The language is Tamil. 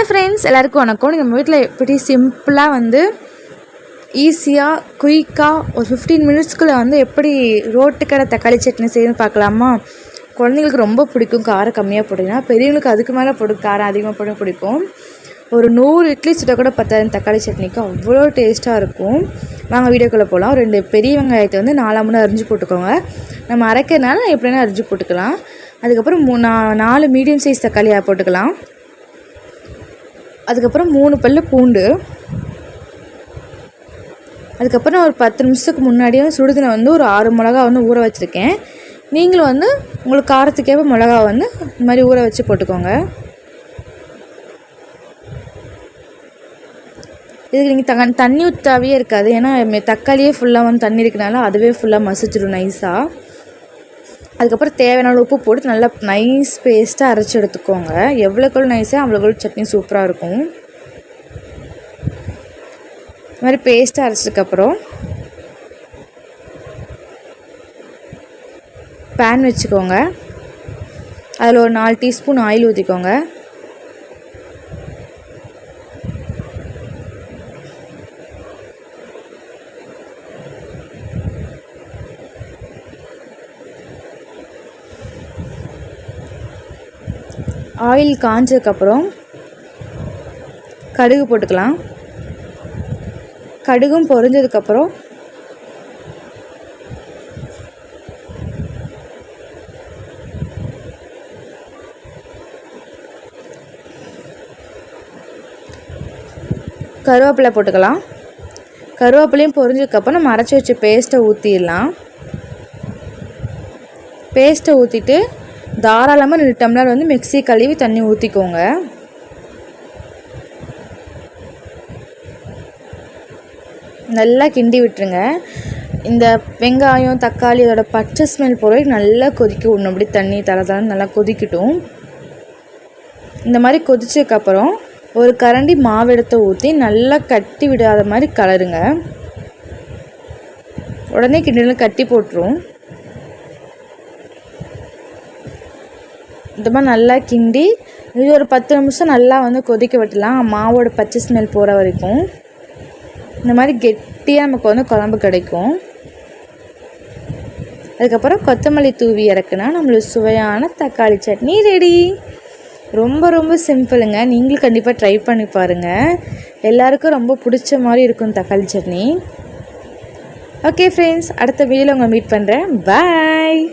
ஹாய் ஃப்ரெண்ட்ஸ், எல்லாருக்கும் வணக்கம். நம்ம வீட்டில் எப்படி சிம்பிளாக வந்து ஈஸியாக குயிக்காக ஒரு 15 மினிட்ஸ்க்குள்ளே வந்து எப்படி ரோட்டுக்கடை தக்காளி சட்னி செய்யணும்னு பார்க்கலாமா? குழந்தைங்களுக்கு ரொம்ப பிடிக்கும் காரம் கம்மியாக போட்டிங்கன்னா, பெரியவங்களுக்கு அதுக்கு மேலே காரம் அதிகமாக போட பிடிக்கும். ஒரு 100 இட்லி சுட்ட கூட பத்தாது தக்காளி சட்னிக்கு, அவ்வளோ டேஸ்ட்டாக இருக்கும். வாங்க வீடியோக்குள்ளே போகலாம். 2 பெரிய வெங்காயத்தை வந்து 4 அரிஞ்சு போட்டுக்கோங்க. நம்ம அரைக்கிறதுனால எப்படின்னா அரிஞ்சு போட்டுக்கலாம். அதுக்கப்புறம் 4 மீடியம் சைஸ் தக்காளியாக போட்டுக்கலாம். அதுக்கப்புறம் 3 பல்லு பூண்டு. அதுக்கப்புறம் ஒரு 10 நிமிஷத்துக்கு முன்னாடியே சுடுதண்ணி வந்து ஒரு 6 மிளகா வந்து ஊற வச்சுருக்கேன். நீங்களும் வந்து உங்களுக்கு காரத்துக்கேற்ப மிளகா வந்து இந்த மாதிரி ஊற வச்சு போட்டுக்கோங்க. இதுக்கு நீங்கள் தண்ணி ஊற்றாவே இருக்காது, ஏன்னா தக்காளியே ஃபுல்லாக வந்து தண்ணி இருக்கனால அதுவே ஃபுல்லாக மசிச்சிடும் நைஸாக. அதுக்கப்புறம் தேவையான உப்பு போட்டு நல்லா நைஸ் பேஸ்ட்டாக அரைச்சி எடுத்துக்கோங்க. எவ்வளோக்குள்ள நைஸாக அவ்வளோக்குள்ள சட்னி சூப்பராக இருக்கும். இது மாதிரி பேஸ்ட்டாக அரைச்சதுக்கப்புறம் பேன் வச்சுக்கோங்க. அதில் ஒரு 4 டீஸ்பூன் ஆயில் ஊற்றிக்கோங்க. ஆயில் காஞ்சதுக்கப்புறம் கடுகு போட்டுக்கலாம். கடுகும் பொரிஞ்சதுக்கப்புறம் கருவேப்பிலை போட்டுக்கலாம். கருவேப்பிலையும் பொரிஞ்சதுக்கப்புறம் நம்ம அரைச்சி வச்ச பேஸ்ட்டை ஊற்றிடலாம். பேஸ்ட்டை ஊற்றிட்டு தாராளமாக 2 டம்ளர் வந்து மிக்ஸி கழுவி தண்ணி ஊற்றிக்கோங்க. நல்லா கிண்டி விட்டுருங்க. இந்த வெங்காயம் தக்காளி அதோட பச்சை ஸ்மெல் போகிற நல்லா கொதிக்க விடணும். அப்படி தண்ணி தரதான் நல்லா கொதிக்கட்டும். இந்த மாதிரி கொதிச்சதுக்கப்புறம் ஒரு கரண்டி மாவெடுத்து ஊற்றி நல்லா கட்டி விடாத மாதிரி கலருங்க. உடனே கிண்டியில் கட்டி போட்டுரும். இந்த மாதிரி நல்லா கிண்டி இது ஒரு 10 நிமிஷம் நல்லா வந்து கொதிக்க விட்டுலாம், மாவோட பச்சை ஸ்மெல் போகிற வரைக்கும். இந்த மாதிரி கெட்டியாக நமக்கு வந்து குழம்பு கிடைக்கும். அதுக்கப்புறம் கொத்தமல்லி தூவி இறக்குனா நம்மளுக்கு சுவையான தக்காளி சட்னி ரெடி. ரொம்ப ரொம்ப சிம்பிளுங்க. நீங்களும் கண்டிப்பாக ட்ரை பண்ணி பாருங்கள். எல்லாருக்கும் ரொம்ப பிடிச்ச மாதிரி இருக்கும் தக்காளி சட்னி. ஓகே ஃப்ரெண்ட்ஸ், அடுத்த வீடியோவில் உங்களை மீட் பண்ணுறேன். பாய்.